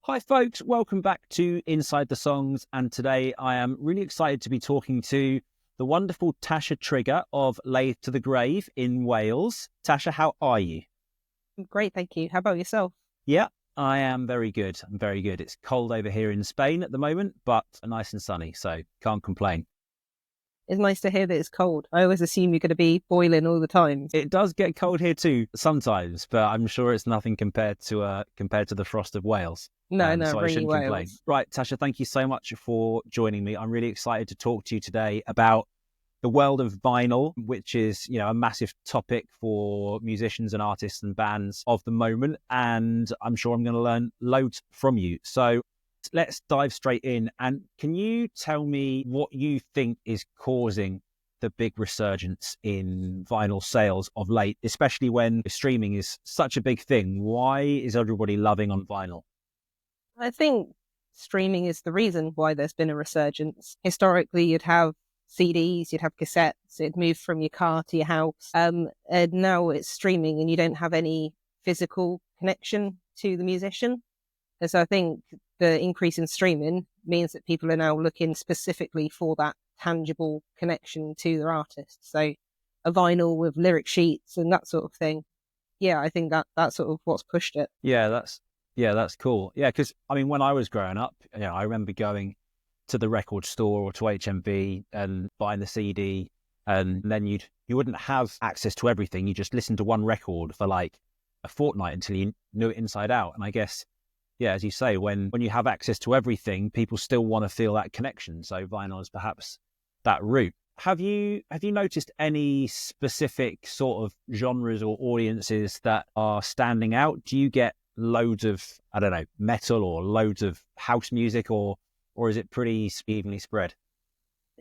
Hi folks, welcome back to Inside the Songs, and today I am really excited to be talking to the wonderful Tasha Trigger of Lathe to the Grave in Wales. Tasha, how are you? Great, thank you. How about yourself? Yeah, I am very good. I'm very good. It's cold over here in Spain at the moment, but nice and sunny, so can't complain. It's nice to hear that it's cold. I always assume you're going to be boiling all the time. It does get cold here too sometimes, but I'm sure it's nothing compared to the frost of Wales. No, So I rainy shouldn't complain. Wales. Right, Tasha, thank you so much for joining me. I'm really excited to talk to you today about the world of vinyl, which is, a massive topic for musicians and artists and bands of the moment. And I'm sure I'm going to learn loads from you. So let's dive straight in. And can you tell me what you think is causing the big resurgence in vinyl sales of late, especially when streaming is such a big thing? Why is everybody loving on vinyl? I think streaming is the reason why there's been a resurgence. Historically, you'd have CDs, you'd have cassettes, it'd move from your car to your house. And now it's streaming and you don't have any physical connection to the musician. And so I think the increase in streaming means that people are now looking specifically for that tangible connection to their artist. So a vinyl with lyric sheets and that sort of thing. Yeah, I think that's sort of what's pushed it. That's cool. Yeah, because when I was growing up, I remember going to the record store or to HMV and buying the CD, and then you wouldn't have access to everything. You just listened to one record for like a fortnight until you knew it inside out. And I guess, yeah, as you say, when you have access to everything, people still want to feel that connection. So vinyl is perhaps that route. Have you noticed any specific sort of genres or audiences that are standing out? Do you get loads of, I don't know, metal or loads of house music, or is it pretty evenly spread?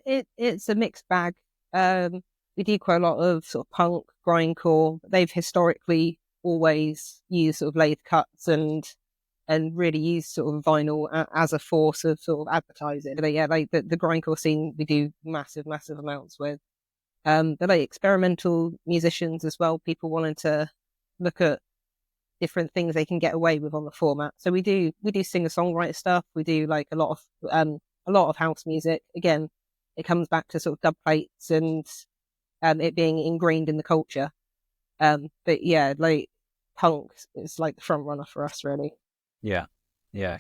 It's a mixed bag. We do quite a lot of sort of punk, grindcore. They've historically always used sort of lathe cuts and really used sort of vinyl as a force of sort of advertising. But yeah, like the grindcore scene, we do massive amounts with. They're like experimental musicians as well. People wanting to look at different things they can get away with on the format. So we do singer-songwriter stuff. We do like a lot of house music. Again, it comes back to sort of dub plates and it being ingrained in the culture. But yeah, like punk is like the front runner for us, really. Yeah,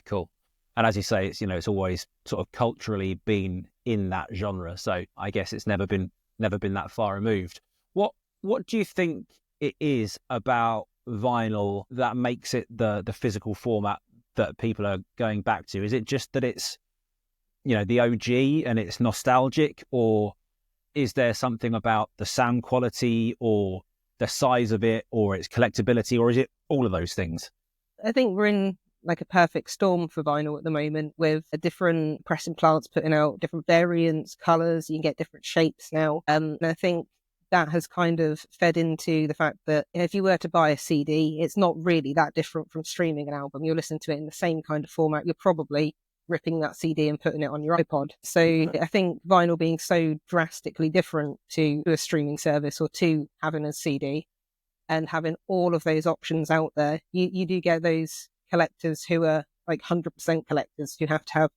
cool. And as you say, it's it's always sort of culturally been in that genre. So I guess it's never been that far removed. What do you think it is about vinyl that makes it the physical format that people are going back to? Is it just that it's the OG and it's nostalgic, or is there something about the sound quality or the size of it or its collectability, or is it all of those things? I think we're in like a perfect storm for vinyl at the moment, with different pressing plants putting out different variants, colors. You can get different shapes now. And I think that has kind of fed into the fact that if you were to buy a CD, it's not really that different from streaming an album. You're listening to it in the same kind of format. You're probably ripping that CD and putting it on your iPod. So I think vinyl being so drastically different to a streaming service or to having a CD and having all of those options out there, you do get those collectors who are like 100% collectors who have to have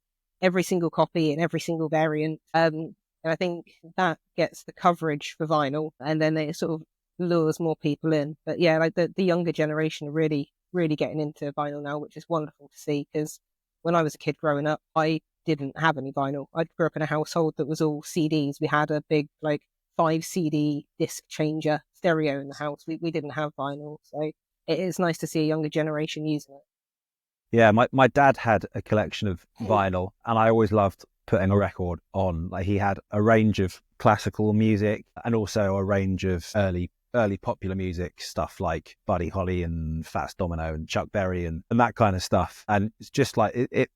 every single copy and every single variant. And I think that gets the coverage for vinyl, and then it sort of lures more people in. But yeah, like the younger generation are really getting into vinyl now, which is wonderful to see, because when I was a kid growing up, I didn't have any vinyl. I grew up in a household that was all CDs. We had a big like 5 CD disc changer stereo in the house. We didn't have vinyl. So it is nice to see a younger generation using it. Yeah, my dad had a collection of vinyl, and I always loved putting a record on. Like, he had a range of classical music and also a range of early popular music stuff like Buddy Holly and Fats Domino and Chuck Berry and that kind of stuff. And it's just like it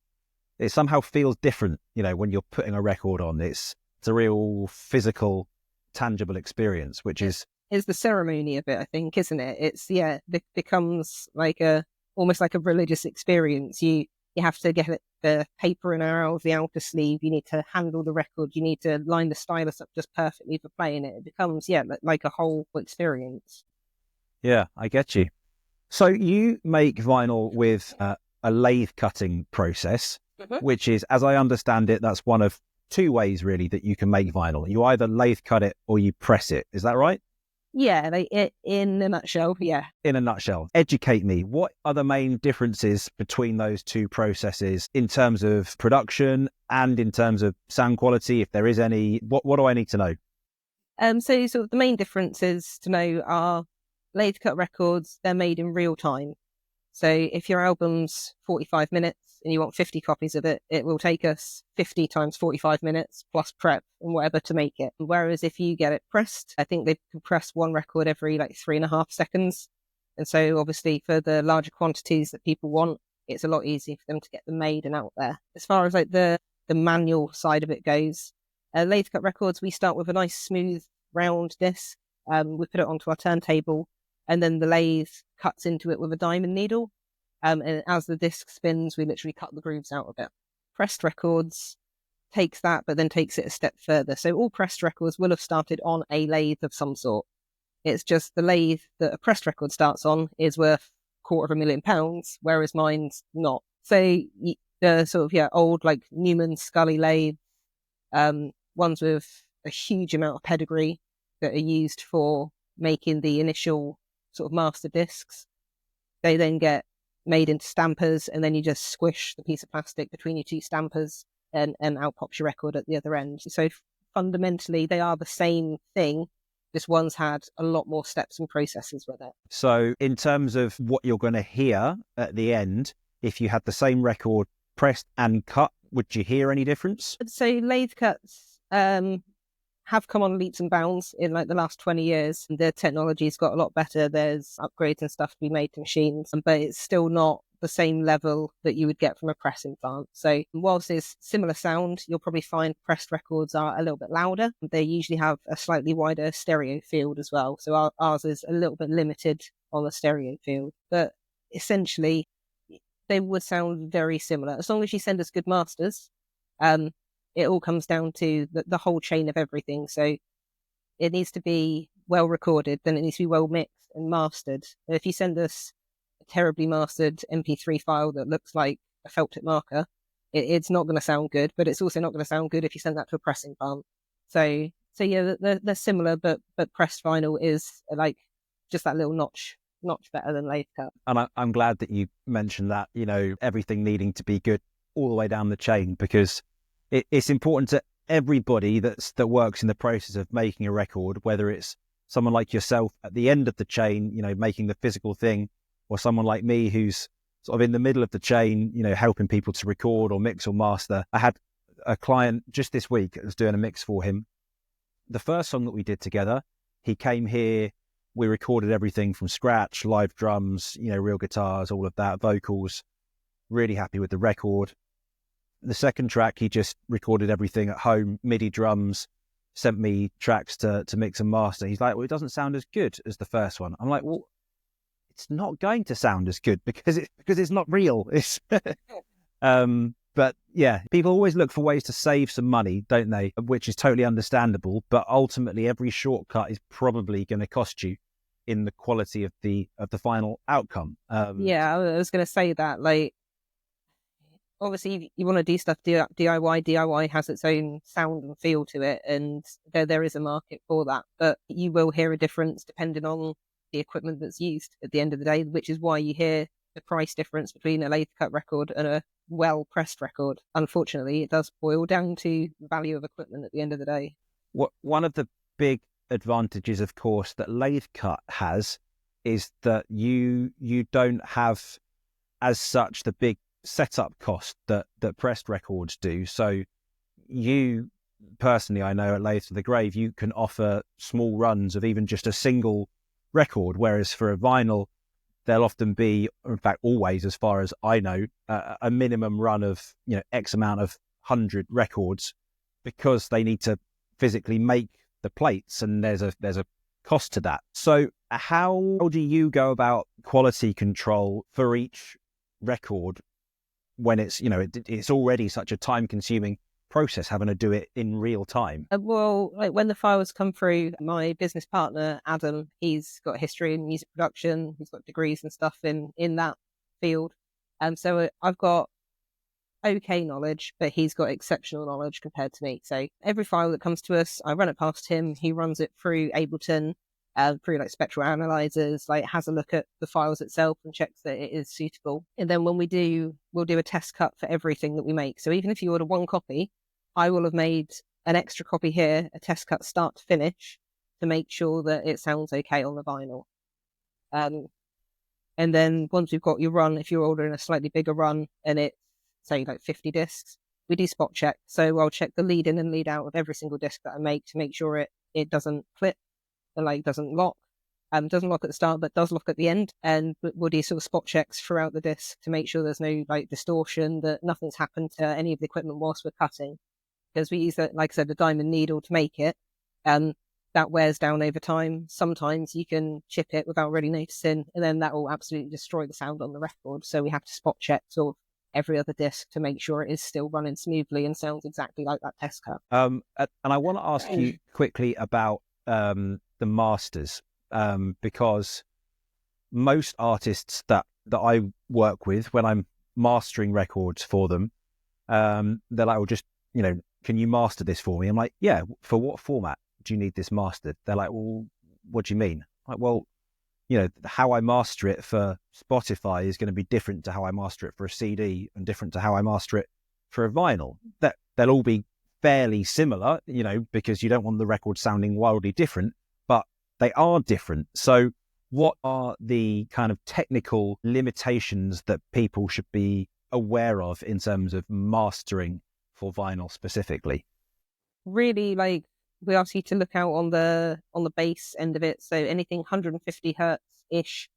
somehow feels different, when you're putting a record on. It's a real physical, tangible experience, which is the ceremony of it, I think, isn't it? It's becomes like almost like a religious experience. You have to get the paper in out of the outer sleeve. You need to handle the record. You need to line the stylus up just perfectly for playing it. It becomes, like a whole experience. Yeah, I get you. So you make vinyl with a lathe cutting process, Mhm. which is, as I understand it, that's one of two ways really that you can make vinyl. You either lathe cut it or you press it. Is that right? Yeah, in a nutshell, yeah. In a nutshell, educate me. What are the main differences between those two processes in terms of production and in terms of sound quality, if there is any? What do I need to know? So sort of the main differences to know are lathe cut records, they're made in real time. So if your album's 45 minutes and you want 50 copies of it, it will take us 50 times 45 minutes plus prep and whatever to make it. Whereas if you get it pressed, I think they can press one record every like 3.5 seconds. And so obviously for the larger quantities that people want, it's a lot easier for them to get them made and out there. As far as like the manual side of it goes, lathe cut records, we start with a nice smooth round disc. We put it onto our turntable, and then the lathe cuts into it with a diamond needle. And as the disc spins, we literally cut the grooves out of it. Pressed records takes that, but then takes it a step further. So all pressed records will have started on a lathe of some sort. It's just the lathe that a pressed record starts on is worth £250,000, whereas mine's not. So the sort of, old like Newman Scully lathe, ones with a huge amount of pedigree that are used for making the initial sort of master discs. They then get made into stampers, and then you just squish the piece of plastic between your two stampers, and out pops your record at the other end. So fundamentally, they are the same thing. Just one's had a lot more steps and processes with it. So in terms of what you're going to hear at the end, if you had the same record pressed and cut, would you hear any difference? So lathe cuts have come on leaps and bounds in like the last 20 years. The technology's got a lot better. There's upgrades and stuff to be made to machines, but it's still not the same level that you would get from a pressing plant. So whilst there's similar sound, you'll probably find pressed records are a little bit louder. They usually have a slightly wider stereo field as well. So ours is a little bit limited on the stereo field, but essentially they would sound very similar. As long as you send us good masters, it all comes down to the whole chain of everything. So it needs to be well recorded, then it needs to be well mixed and mastered. If you send us a terribly mastered MP3 file that looks like a felt tip marker, it's not going to sound good, but it's also not going to sound good if you send that to a pressing plant. So yeah, they're similar, but pressed vinyl is like just that little notch better than lathe cut. And I'm glad that you mentioned that, everything needing to be good all the way down the chain, because it's important to everybody that works in the process of making a record, whether it's someone like yourself at the end of the chain, making the physical thing, or someone like me who's sort of in the middle of the chain, helping people to record or mix or master. I had a client just this week that was doing a mix for him. The first song that we did together, he came here, we recorded everything from scratch, live drums, real guitars, all of that, vocals, really happy with the record. The second track, he just recorded everything at home, MIDI drums, sent me tracks to mix and master. He's like, well, it doesn't sound as good as the first one. I'm like, well, it's not going to sound as good because it's not real. It's but yeah, people always look for ways to save some money, don't they? Which is totally understandable. But ultimately, every shortcut is probably going to cost you in the quality of the final outcome. Yeah, I was going to say that. Like, obviously, you want to do stuff DIY. DIY has its own sound and feel to it, and there is a market for that. But you will hear a difference depending on the equipment that's used at the end of the day, which is why you hear the price difference between a lathe cut record and a well pressed record. Unfortunately, it does boil down to the value of equipment at the end of the day. One of the big advantages, of course, that lathe cut has is that you don't have as such the big setup cost that pressed records do. So you personally, I know at Lathe to the Grave, you can offer small runs of even just a single record, whereas for a vinyl, there'll often be, in fact, always, as far as I know, a minimum run of X amount of 100 records, because they need to physically make the plates, and there's a cost to that. So how do you go about quality control for each record when it's it's already such a time-consuming process having to do it in real time? Well, like when the files come through, my business partner Adam, he's got a history in music production. He's got degrees and stuff in that field. So I've got okay knowledge, but he's got exceptional knowledge compared to me. So every file that comes to us, I run it past him. He runs it through Ableton, through like spectral analyzers, like has a look at the files itself and checks that it is suitable. And then when we'll do a test cut for everything that we make. So even if you order one copy, I will have made an extra copy here, a test cut start to finish, to make sure that it sounds okay on the vinyl. And then once we've got your run, if you're ordering a slightly bigger run and it's, say, like 50 discs, we do spot check. So I'll check the lead in and lead out of every single disc that I make to make sure it doesn't clip and like doesn't lock. Doesn't lock at the start, but does lock at the end. And we'll do sort of spot checks throughout the disc to make sure there's no like distortion, that nothing's happened to any of the equipment whilst we're cutting. Because we use, like I said, the diamond needle to make it. That wears down over time. Sometimes you can chip it without really noticing, and then that will absolutely destroy the sound on the record. So we have to spot check sort of every other disc to make sure it is still running smoothly and sounds exactly like that test cut. And I want to ask you quickly about the masters, because most artists that I work with, when I'm mastering records for them, they're like, well, just, can you master this for me? I'm like, yeah, for what format do you need this mastered? They're like, well, what do you mean? I'm like, well, how I master it for Spotify is going to be different to how I master it for a CD and different to how I master it for a vinyl. That they'll all be fairly similar, because you don't want the record sounding wildly different, but they are different. So what are the kind of technical limitations that people should be aware of in terms of mastering for vinyl specifically? Really, like, we ask you to look out on the bass end of it. So anything 150 hertz ish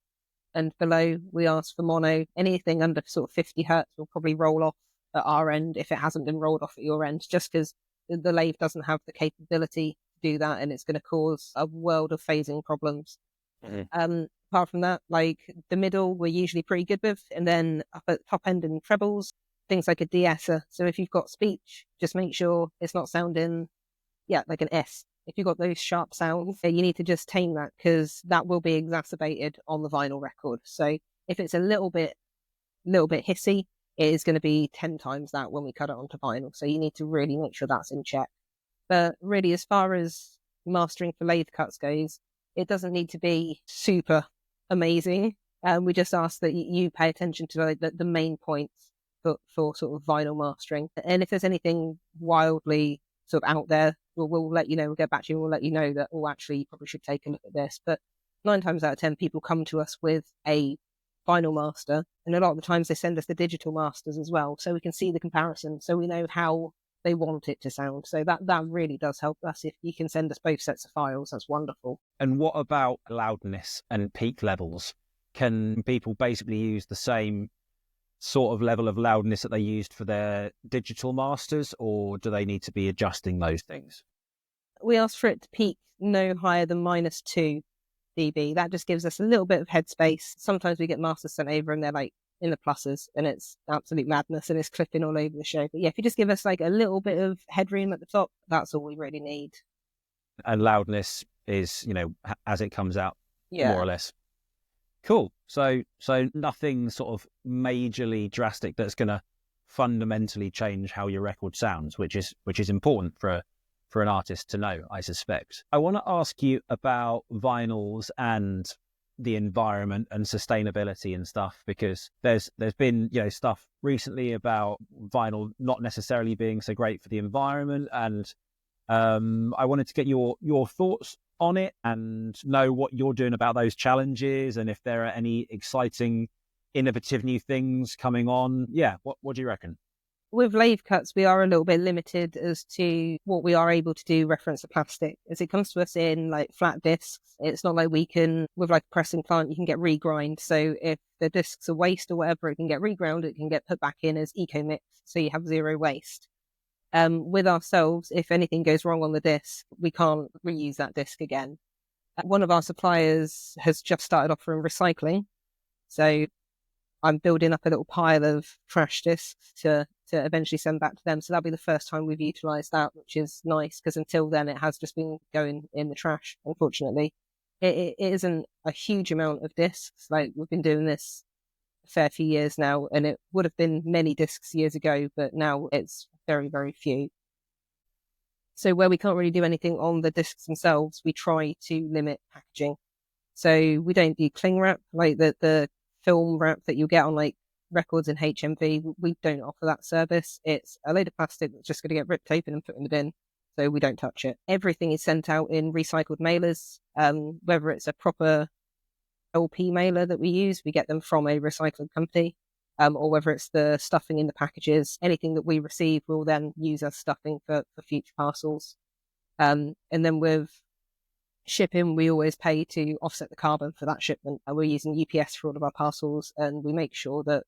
and below, we ask for mono. Anything under sort of 50 hertz will probably roll off at our end if it hasn't been rolled off at your end, just because the lathe doesn't have the capability to do that, and it's going to cause a world of phasing problems. Apart from that, like the middle, we're usually pretty good with, and then up at top end and trebles, things like a de-esser. So if you've got speech, just make sure it's not sounding like an S. If you've got those sharp sounds, you need to just tame that, because that will be exacerbated on the vinyl record. So if it's a little bit hissy, it is going to be 10 times that when we cut it onto vinyl. So you need to really make sure that's in check. But really, as far as mastering for lathe cuts goes, it doesn't need to be super amazing. We just ask that you pay attention to like the main points for sort of vinyl mastering. And if there's anything wildly sort of out there, we'll let you know. We'll get back to you and we'll let you know that, actually, you probably should take a look at this. But 9 times out of 10, people come to us with a vinyl master, and a lot of the times they send us the digital masters as well, so we can see the comparison, so we know how they want it to sound. So that really does help us. If you can send us both sets of files, that's wonderful. And what about loudness and peak levels? Can people basically use the same sort of level of loudness that they used for their digital masters, or do they need to be adjusting those things? We ask for it to peak no higher than -2 dB. That just gives us a little bit of headspace. Sometimes we get masters sent over and they're like in the pluses, and it's absolute madness and it's clipping all over the show. But yeah, if you just give us like a little bit of headroom at the top, that's all we really need. And loudness is, as it comes out, more or less. Cool. So nothing sort of majorly drastic that's going to fundamentally change how your record sounds, which is important for an artist to know, I suspect. I want to ask you about vinyls and the environment and sustainability and stuff, because there's been stuff recently about vinyl not necessarily being so great for the environment, and I wanted to get your thoughts on it and know what you're doing about those challenges, and if there are any exciting, innovative new things coming on. Yeah, what do you reckon? With lathe cuts, we are a little bit limited as to what we are able to do reference to plastic. As it comes to us in like flat discs, it's not like we can, with like a pressing plant, you can get regrind. So if the discs are waste or whatever, it can get reground, it can get put back in as eco mix, so you have zero waste. With ourselves, if anything goes wrong on the disc, we can't reuse that disc again. One of our suppliers has just started offering recycling, so I'm building up a little pile of trash discs to eventually send back to them. So that'll be the first time we've utilised that, which is nice, because until then it has just been going in the trash, unfortunately. It isn't a huge amount of discs. Like, we've been doing this a fair few years now, and it would have been many discs years ago, but now it's very, very few. So where we can't really do anything on the discs themselves, we try to limit packaging. So we don't do cling wrap, like the film wrap that you get on like records in HMV. We don't offer that service. It's a load of plastic that's just going to get ripped open and put in the bin. So we don't touch it. Everything is sent out in recycled mailers, whether it's a proper LP mailer that we use, we get them from a recycling company, or whether it's the stuffing in the packages. Anything that we receive, we'll then use as stuffing for future parcels. And then with shipping, we always pay to offset the carbon for that shipment. We're using UPS for all of our parcels, and we make sure that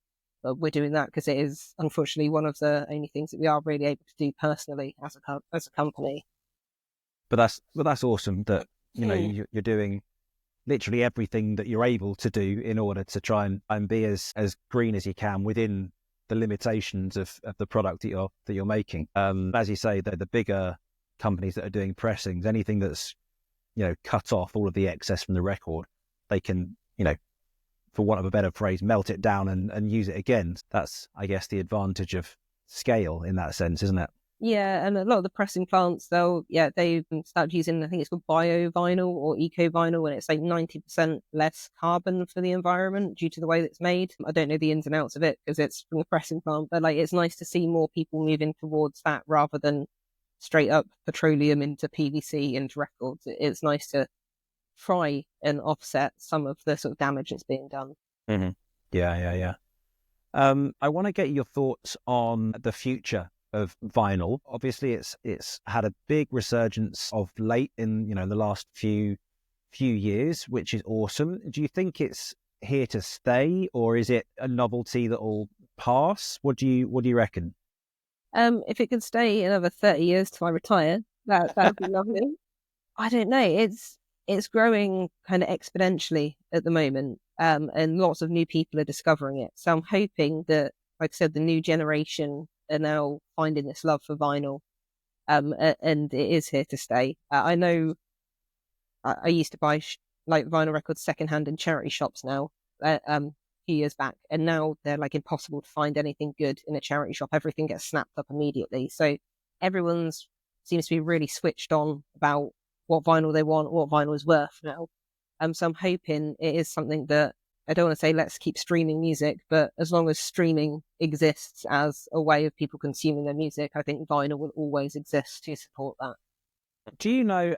we're doing that because it is unfortunately one of the only things that we are really able to do personally as a company. But that's awesome that you're doing literally everything that you're able to do in order to try and be as green as you can within the limitations of the product that you're making. As you say, the bigger companies that are doing pressings, anything that's cut off all of the excess from the record, they can, for want of a better phrase, melt it down and use it again. That's, I guess, the advantage of scale in that sense, isn't it? Yeah, and a lot of the pressing plants, they've started using, I think it's called bio vinyl or eco vinyl, and it's like 90% less carbon for the environment due to the way that it's made. I don't know the ins and outs of it because it's from the pressing plant, but like it's nice to see more people moving towards that rather than straight up petroleum into PVC into records. It's nice to try and offset some of the sort of damage that's being done. Mm-hmm. Yeah. I want to get your thoughts on the future of vinyl. Obviously, it's had a big resurgence of late in the last few years, which is awesome. Do you think it's here to stay, or is it a novelty that will pass? What do you reckon? If it could stay another 30 years till I retire, that'd be lovely. I don't know. It's growing kind of exponentially at the moment, and lots of new people are discovering it. So I'm hoping that, like I said, the new generation are now finding this love for vinyl, and it is here to stay. I know I used to buy like vinyl records secondhand in charity shops now, a few years back, and now they're like impossible to find anything good in a charity shop. Everything gets snapped up immediately. So everyone's seems to be really switched on about what vinyl they want, what vinyl is worth now. So I'm hoping it is something that, I don't want to say let's keep streaming music, but as long as streaming exists as a way of people consuming their music, I think vinyl will always exist to support that.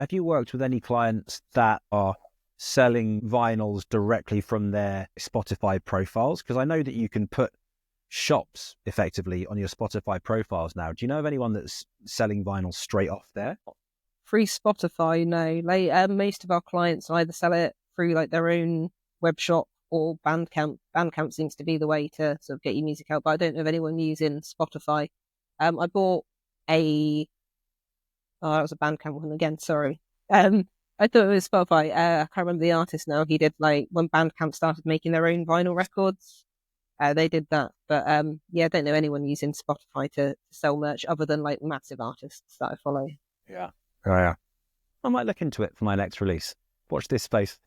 Have you worked with any clients that are selling vinyls directly from their Spotify profiles? Because I know that you can put shops effectively on your Spotify profiles now. Do you know of anyone that's selling vinyl straight off there? Through Spotify, no. Like most of our clients either sell it through like their own web shop or Bandcamp. Bandcamp seems to be the way to sort of get your music out, but I don't know of anyone using Spotify. I bought that was a Bandcamp one again, sorry. I thought it was Spotify. I can't remember the artist now. He did like when Bandcamp started making their own vinyl records. They did that. But I don't know anyone using Spotify to sell merch other than like massive artists that I follow. Yeah. Oh, yeah. I might look into it for my next release. Watch this space.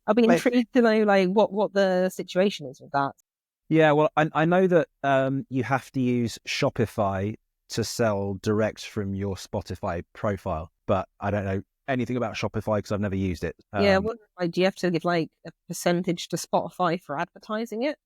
I'll be intrigued to know like what the situation is with that. Yeah, well, I know that you have to use Shopify to sell direct from your Spotify profile, but I don't know anything about Shopify because I've never used it. Do you have to give like a percentage to Spotify for advertising it?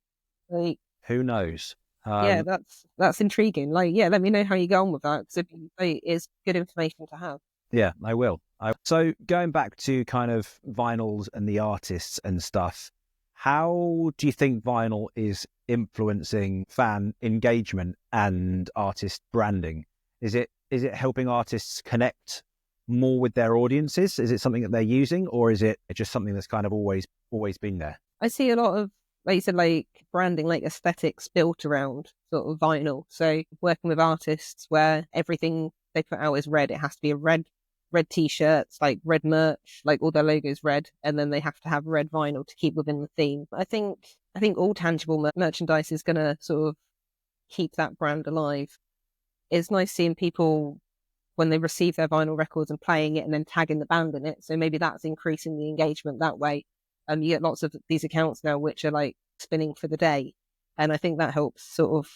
Like, who knows? That's intriguing. Like, let me know how you go on with that because it's good information to have. Yeah, I will. So going back to kind of vinyls and the artists and stuff, how do you think vinyl is influencing fan engagement and artist branding? Is it helping artists connect more with their audiences? Is it something that they're using, or is it just something that's kind of always been there? I see a lot of, like you said, like branding, like aesthetics built around sort of vinyl. So working with artists where everything they put out is red. It has to be a red t-shirts, like red merch, like all their logos red, and then they have to have red vinyl to keep within the theme. I think all tangible merchandise is going to sort of keep that brand alive. It's nice seeing people when they receive their vinyl records and playing it and then tagging the band in it. So maybe that's increasing the engagement that way. You get lots of these accounts now which are like spinning for the day. And I think that helps sort of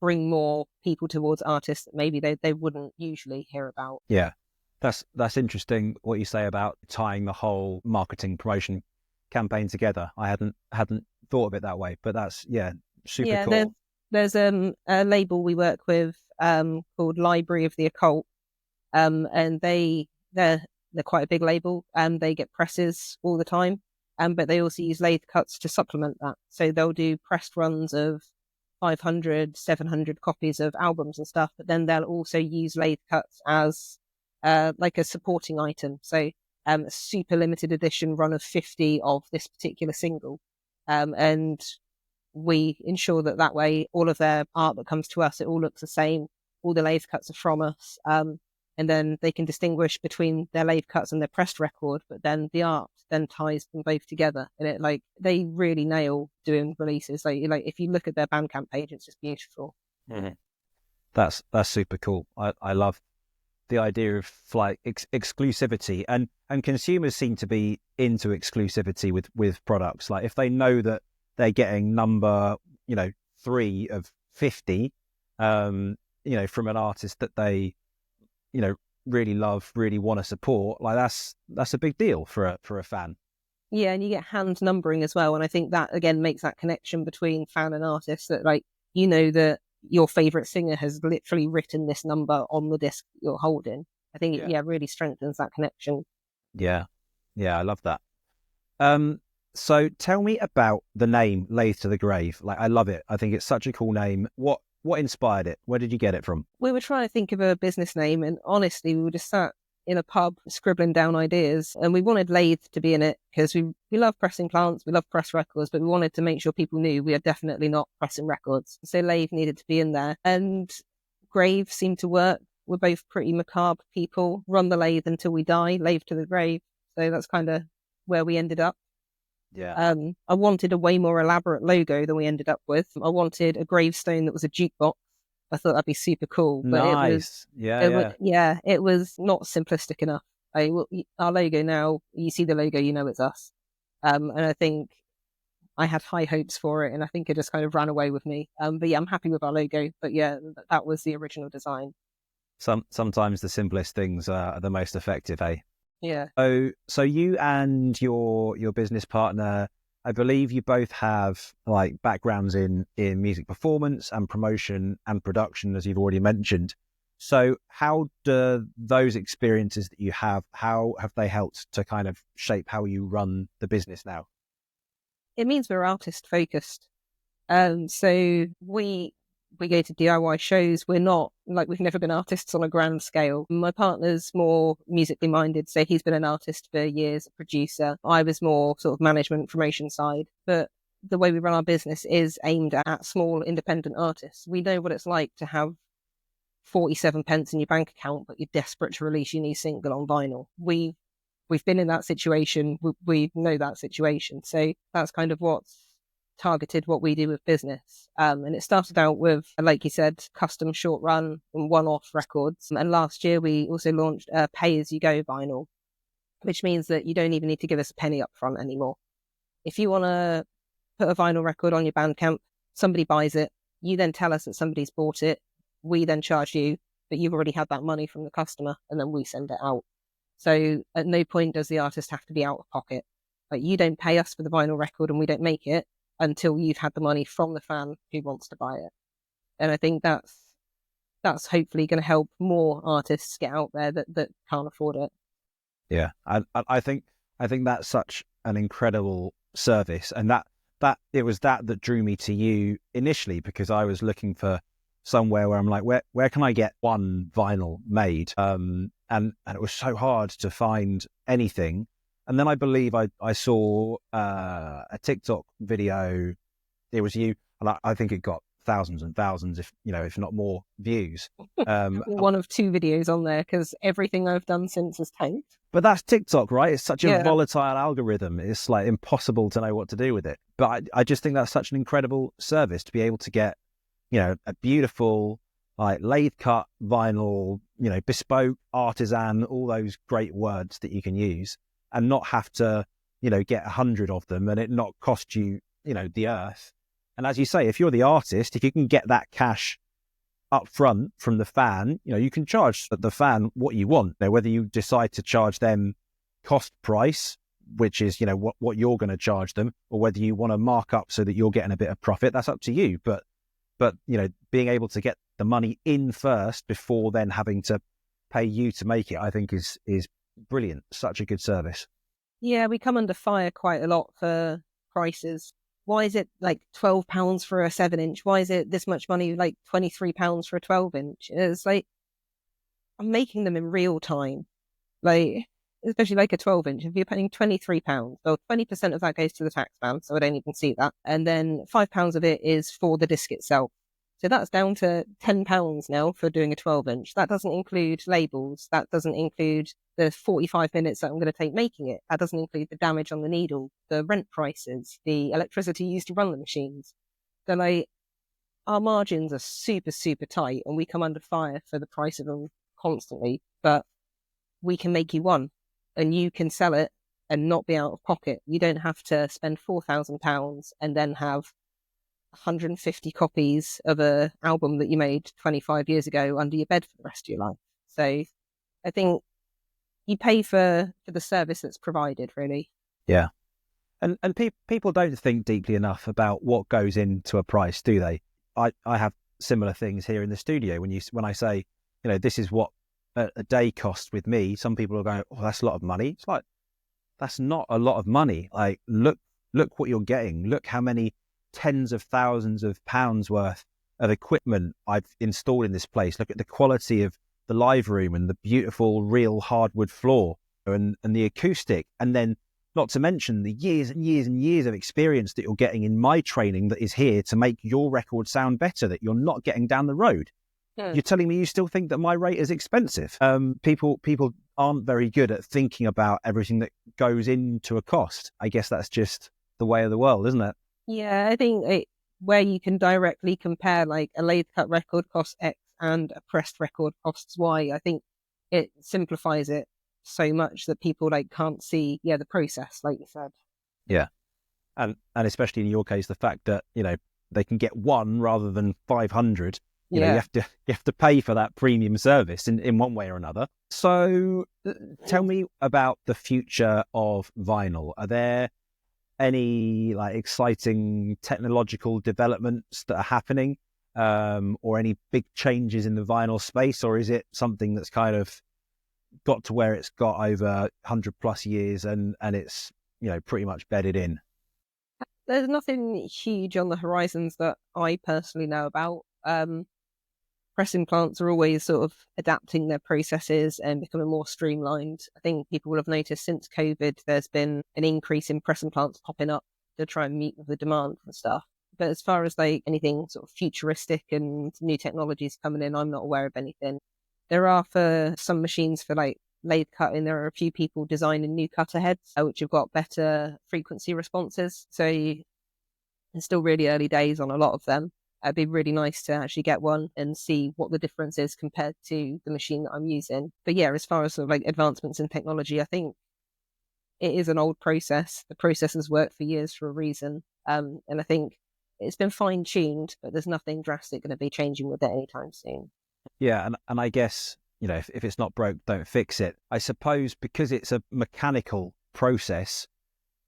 bring more people towards artists that maybe they wouldn't usually hear about. Yeah, that's interesting what you say about tying the whole marketing promotion campaign together. I hadn't thought of it that way, but that's super Yeah, cool. there's a label we work with called Library of the Occult, and they're quite a big label, and they get presses all the time, but they also use lathe cuts to supplement that. So they'll do pressed runs of 500, 700 copies of albums and stuff, but then they'll also use lathe cuts as like a supporting item. So a super limited edition run of 50 of this particular single. And we ensure that way all of their art that comes to us, it all looks the same. All the lathe cuts are from us. And then they can distinguish between their lathe cuts and their pressed record, but then the art then ties them both together. And it like they really nail doing releases. Like if you look at their Bandcamp page, it's just beautiful. Mm-hmm. That's super cool. I love the idea of like exclusivity, and consumers seem to be into exclusivity with products. Like if they know that they're getting number 3 of 50 from an artist that they really love, really want to support, like that's a big deal for a fan. Yeah, and you get hand numbering as well, and I think that again makes that connection between fan and artist, that like that your favorite singer has literally written this number on the disc you're holding. I think it really strengthens that connection. Yeah, I love that. So tell me about the name Lathe to the Grave. Like, I love it. I think it's such a cool name. What inspired it? Where did you get it from? We were trying to think of a business name, and honestly, we were just sat in a pub scribbling down ideas, and we wanted Lathe to be in it because we love pressing plants, we love press records, but we wanted to make sure people knew we are definitely not pressing records. So Lathe needed to be in there, and Grave seemed to work. We're both pretty macabre people. Run the lathe until we die, Lathe to the grave. So that's kind of where we ended up. Yeah. I wanted a way more elaborate logo than we ended up with. I wanted a gravestone that was a jukebox. I thought that'd be super cool. But nice. It was not simplistic enough. Our logo now, you see the logo, it's us. And I think I had high hopes for it, and I think it just kind of ran away with me. But yeah, I'm happy with our logo. But yeah, that was the original design. Sometimes the simplest things are the most effective, eh? Yeah. So you and your business partner, I believe you both have like backgrounds in music performance and promotion and production, as you've already mentioned. So how do those experiences that you have, how have they helped to kind of shape how you run the business now? It means we're artist focused. So we go to DIY shows. We're not we've never been artists on a grand scale. My partner's more musically minded, so he's been an artist for years, a producer. I was more sort of management promotion side, but the way we run our business is aimed at small independent artists. We know what it's like to have 47 pence in your bank account, but you're desperate to release your new single on vinyl. We've been in that situation. We know that situation. So that's kind of what's targeted what we do with business. And it started out with, like you said, custom short run and one-off records. And last year we also launched a pay-as-you-go vinyl, which means that you don't even need to give us a penny up front anymore. If you want to put a vinyl record on your Bandcamp, somebody buys it, you then tell us that somebody's bought it, we then charge you, but you've already had that money from the customer, and then we send it out. So at no point does the artist have to be out of pocket. Like, you don't pay us for the vinyl record and we don't make it until you've had the money from the fan who wants to buy it. And I think that's hopefully going to help more artists get out there that can't afford it. Yeah, I think that's such an incredible service, and that it was that drew me to you initially, because I was looking for somewhere where I'm like, where can I get one vinyl made? And it was so hard to find anything. And then I believe I saw a TikTok video. It was you, and I think it got thousands and thousands, if not more, views. One of 2 videos on there, because everything I've done since has tanked. But that's TikTok, right? It's such a volatile algorithm. It's like impossible to know what to do with it. But I just think that's such an incredible service to be able to get, a beautiful like lathe cut vinyl, bespoke, artisan, all those great words that you can use, and not have to, get 100 of them and it not cost you, the earth. And as you say, if you're the artist, if you can get that cash up front from the fan, you can charge the fan what you want. Whether you decide to charge them cost price, which is, what you're going to charge them, or whether you want to mark up so that you're getting a bit of profit, that's up to you. But being able to get the money in first before then having to pay you to make it, I think is brilliant. Such a good service. Yeah, we come under fire quite a lot for prices. Why is it like £12 for a 7-inch? Why is it this much money, like £23 for a 12-inch? It's like, I'm making them in real time. Like, especially like a 12-inch, if you're paying £23, so 20% of that goes to the tax man, so I don't even see that. And then £5 of it is for the disc itself. So that's down to £10 now for doing a 12-inch. That doesn't include labels. That doesn't include the 45 minutes that I'm going to take making it. That doesn't include the damage on the needle, the rent prices, the electricity used to run the machines. So like, our margins are super, super tight, and we come under fire for the price of them constantly. But we can make you one, and you can sell it and not be out of pocket. You don't have to spend £4,000 and then have 150 copies of a album that you made 25 years ago under your bed for the rest of your life. So I think you pay for the service that's provided, really. Yeah. And people don't think deeply enough about what goes into a price, do they? I have similar things here in the studio. When I say, this is what a day costs with me, some people are going, oh, that's a lot of money. It's like, that's not a lot of money. Like, look what you're getting. Look how many tens of thousands of pounds worth of equipment I've installed in this place. Look at the quality of the live room and the beautiful real hardwood floor and the acoustic. And then not to mention the years and years and years of experience that you're getting in my training that is here to make your record sound better, that you're not getting down the road. You're telling me you still think that my rate is expensive? People aren't very good at thinking about everything that goes into a cost. I guess that's just the way of the world, isn't it? Yeah, I think where you can directly compare like a lathe cut record costs X and a pressed record costs Y, I think it simplifies it so much that people like can't see the process, like you said. Yeah. And especially in your case, the fact that, they can get one rather than 500. You have to pay for that premium service in one way or another. So tell me about the future of vinyl. Are there any like exciting technological developments that are happening, or any big changes in the vinyl space, or is it something that's kind of got to where it's got over 100 plus years and it's pretty much bedded in? There's nothing huge on the horizons that I personally know about. Pressing plants are always sort of adapting their processes and becoming more streamlined. I think people will have noticed since COVID, there's been an increase in pressing plants popping up to try and meet with the demand and stuff. But as far as like anything sort of futuristic and new technologies coming in, I'm not aware of anything. There are for some machines for like lathe cutting, there are a few people designing new cutter heads, which have got better frequency responses. So it's still really early days on a lot of them. It'd be really nice to actually get one and see what the difference is compared to the machine that I'm using. But yeah, as far as sort of like advancements in technology, I think it is an old process. The process has worked for years for a reason. And I think it's been fine tuned, but there's nothing drastic going to be changing with it anytime soon. Yeah. And I guess, if it's not broke, don't fix it. I suppose because it's a mechanical process,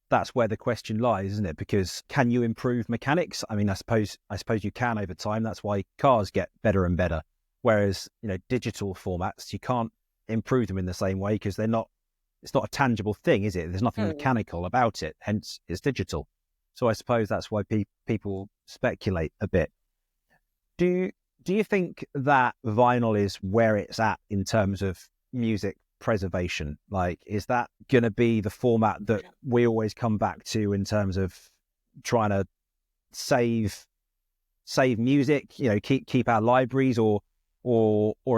that's where the question lies, isn't it? Because can you improve mechanics? I mean, I suppose you can over time. That's why cars get better and better. Whereas, digital formats, you can't improve them in the same way because it's not a tangible thing, is it? There's nothing mechanical about it. Hence, it's digital. So I suppose that's why people speculate a bit. Do you think that vinyl is where it's at in terms of music preservation? Like, is that going to be the format that we always come back to in terms of trying to save music, keep our libraries, or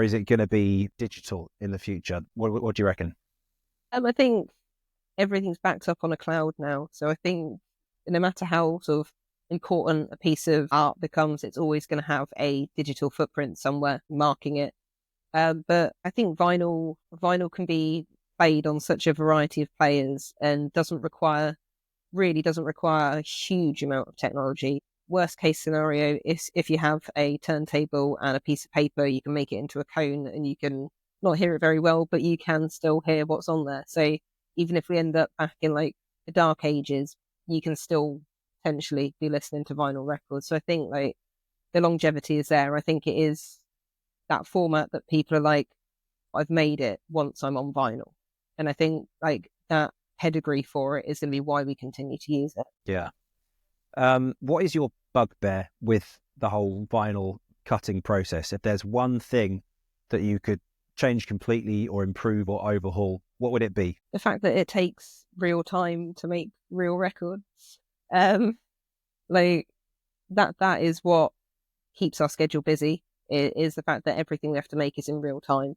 is it going to be digital in the future? What do you reckon? I think everything's backed up on a cloud now, so I think no matter how sort of important a piece of art becomes, it's always going to have a digital footprint somewhere marking it. But I think vinyl can be played on such a variety of players and doesn't require a huge amount of technology. worst case scenario is if you have a turntable and a piece of paper, you can make it into a cone and you can not hear it very well, but you can still hear what's on there. So even if we end up back in like the dark ages, you can still potentially be listening to vinyl records. So I think like the longevity is there. I think it is that format that people are like, I've made it once I'm on vinyl. And I think like that pedigree for it is going to be why we continue to use it. Yeah. What is your bugbear with the whole vinyl cutting process? If there's one thing that you could change completely or improve or overhaul, what would it be? The fact that it takes real time to make real records. Like that is what keeps our schedule busy. It is the fact that everything we have to make is in real time.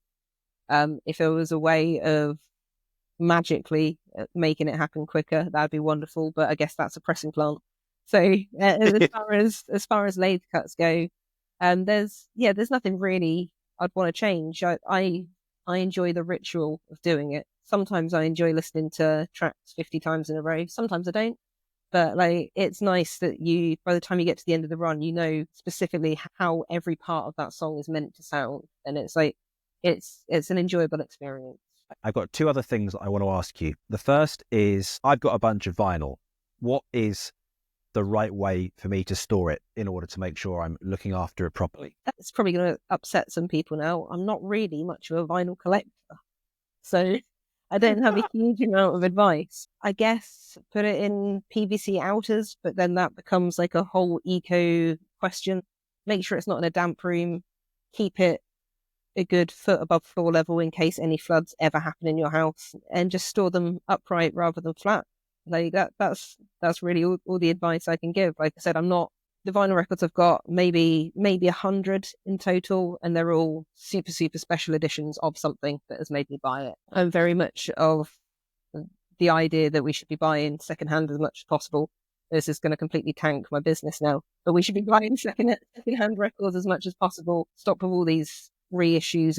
If there was a way of magically making it happen quicker, that'd be wonderful. But I guess that's a pressing plant. So as far as lathe cuts go, there's nothing really I'd want to change. I enjoy the ritual of doing it. Sometimes I enjoy listening to tracks 50 times in a row. Sometimes I don't. But like, it's nice that you, by the time you get to the end of the run, you know specifically how every part of that song is meant to sound, and it's like it's an enjoyable experience. I've got two other things I want to ask you. The first is I've got a bunch of vinyl. What is the right way for me to store it in order to make sure I'm looking after it properly? That's probably going to upset some people now. I'm not really much of a vinyl collector, so I don't have a huge amount of advice. I guess put it in PVC outers, but then that becomes like a whole eco question. Make sure it's not in a damp room. Keep it a good foot above floor level in case any floods ever happen in your house, and just store them upright rather than flat. Like that's really all the advice I can give. Like I said, I'm not, the vinyl records I've got maybe 100 in total, and they're all super special editions of something that has made me buy it. I'm very much of the idea that we should be buying secondhand as much as possible. This is going to completely tank my business now, but we should be buying secondhand records as much as possible. Stop with all these reissues.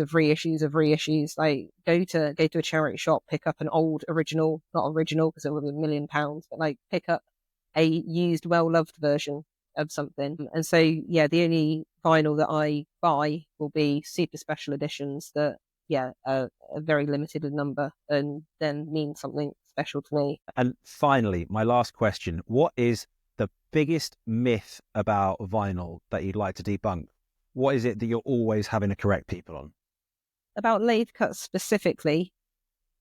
Like go to a charity shop, pick up an old original, not original because it would be £1 million, but like pick up a used, well-loved version of something. And so, yeah, the only vinyl that I buy will be super special editions that, are a very limited number and then mean something special to me. And finally, my last question, what is the biggest myth about vinyl that you'd like to debunk? What is it that you're always having to correct people on? About lathe cuts specifically,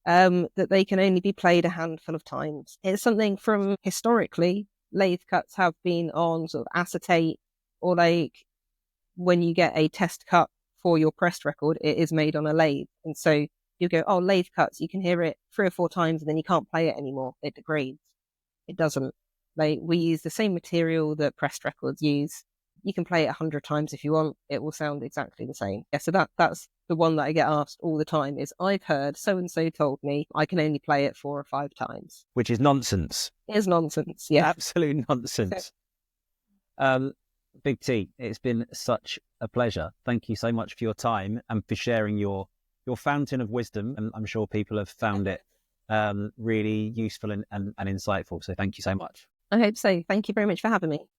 that they can only be played a handful of times. It's something from historically, lathe cuts have been on sort of acetate, or like when you get a test cut for your pressed record, it is made on a lathe. And so you go, oh, lathe cuts, you can hear it 3 or 4 times and then you can't play it anymore. It degrades. It doesn't. Like, we use the same material that pressed records use. You can play it 100 times if you want. It will sound exactly the same. Yeah, so that's the one that I get asked all the time is, I've heard so-and-so told me I can only play it 4 or 5 times. Which is nonsense. It is nonsense, yeah. Absolute nonsense. Big T, it's been such a pleasure. Thank you so much for your time and for sharing your fountain of wisdom. And I'm sure people have found it really useful and insightful. So thank you so much. I hope so. Thank you very much for having me.